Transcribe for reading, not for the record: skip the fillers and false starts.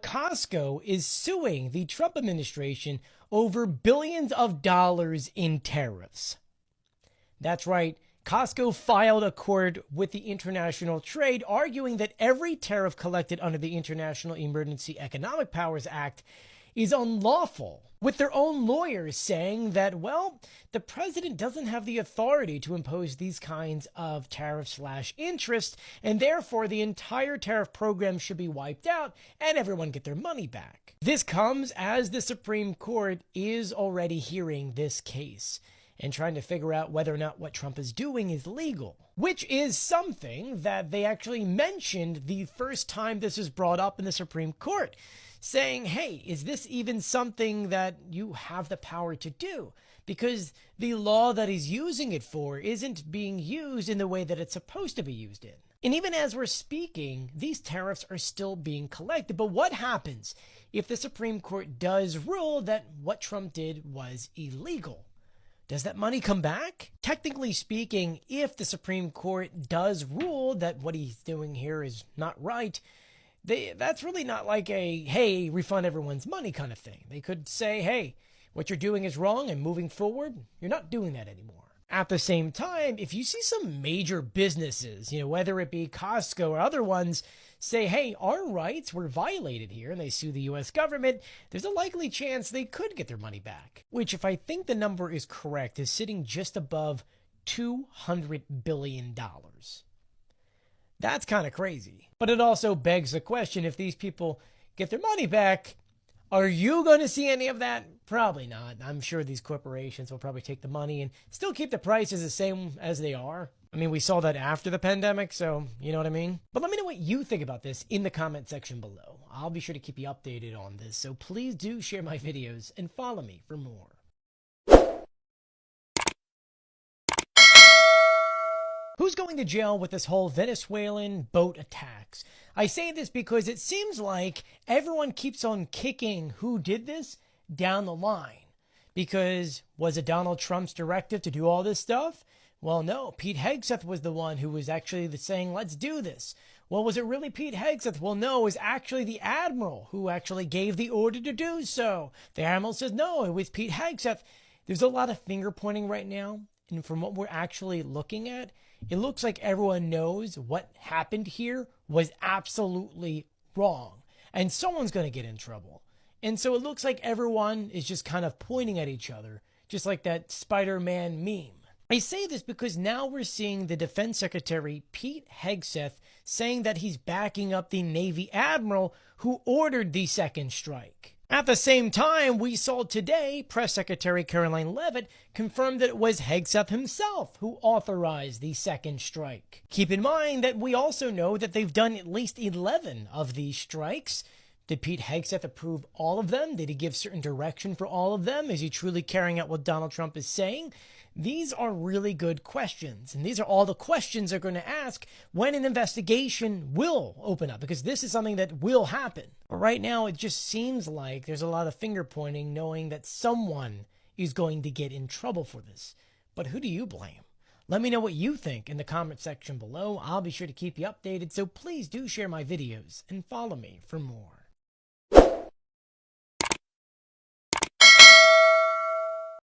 Costco is suing the Trump administration over billions of dollars in tariffs. That's right. Costco filed a court with the International Trade, arguing that every tariff collected under the International Emergency Economic Powers Act is unlawful, with their own lawyers saying that, well, the president doesn't have the authority to impose these kinds of tariff/interest, and therefore the entire tariff program should be wiped out and everyone get their money back. This comes as the Supreme Court is already hearing this case and trying to figure out whether or not what Trump is doing is legal, which is something that they actually mentioned the first time this was brought up in the Supreme Court, saying, hey, is this even something that you have the power to do? Because the law that he's using it for isn't being used in the way that it's supposed to be used in. And even as we're speaking, these tariffs are still being collected. But what happens if the Supreme Court does rule that what Trump did was illegal? Does that money come back? Technically speaking, if the Supreme Court does rule that what he's doing here is not right, that's really not like a, hey, refund everyone's money kind of thing. They could say, hey, what you're doing is wrong, and moving forward, you're not doing that anymore. At the same time, if you see some major businesses, whether it be Costco or other ones, say, hey, our rights were violated here, and they sue the U.S. government, there's a likely chance they could get their money back, which, if I think the number is correct, is sitting just above $200 billion. That's kind of crazy. But it also begs the question, if these people get their money back, are you going to see any of that? Probably not. I'm sure these corporations will probably take the money and still keep the prices the same as they are. I mean, we saw that after the pandemic, so you know what I mean? But let me know what you think about this in the comment section below. I'll be sure to keep you updated on this, so please do share my videos and follow me for more. Who's going to jail with this whole Venezuelan boat attacks? I say this because it seems like everyone keeps on kicking who did this down the line. Because was it Donald Trump's directive to do all this stuff? Well, no, Pete Hegseth was the one who was actually saying, let's do this. Well, was it really Pete Hegseth? Well, no, it was actually the admiral who actually gave the order to do so. The admiral says, no, it was Pete Hegseth. There's a lot of finger pointing right now. And from what we're actually looking at, it looks like everyone knows what happened here was absolutely wrong. And someone's going to get in trouble. And so it looks like everyone is just kind of pointing at each other, just like that Spider-Man meme. I say this because now we're seeing the Defense Secretary, Pete Hegseth, saying that he's backing up the Navy Admiral who ordered the second strike. At the same time, we saw today Press Secretary Caroline Leavitt confirm that it was Hegseth himself who authorized the second strike. Keep in mind that we also know that they've done at least 11 of these strikes. Did Pete Hegseth approve all of them? Did he give certain direction for all of them? Is he truly carrying out what Donald Trump is saying? These are really good questions, and these are all the questions they're going to ask when an investigation will open up, because this is something that will happen. But right now, it just seems like there's a lot of finger pointing, knowing that someone is going to get in trouble for this. But who do you blame? Let me know what you think in the comment section below. I'll be sure to keep you updated, so please do share my videos and follow me for more.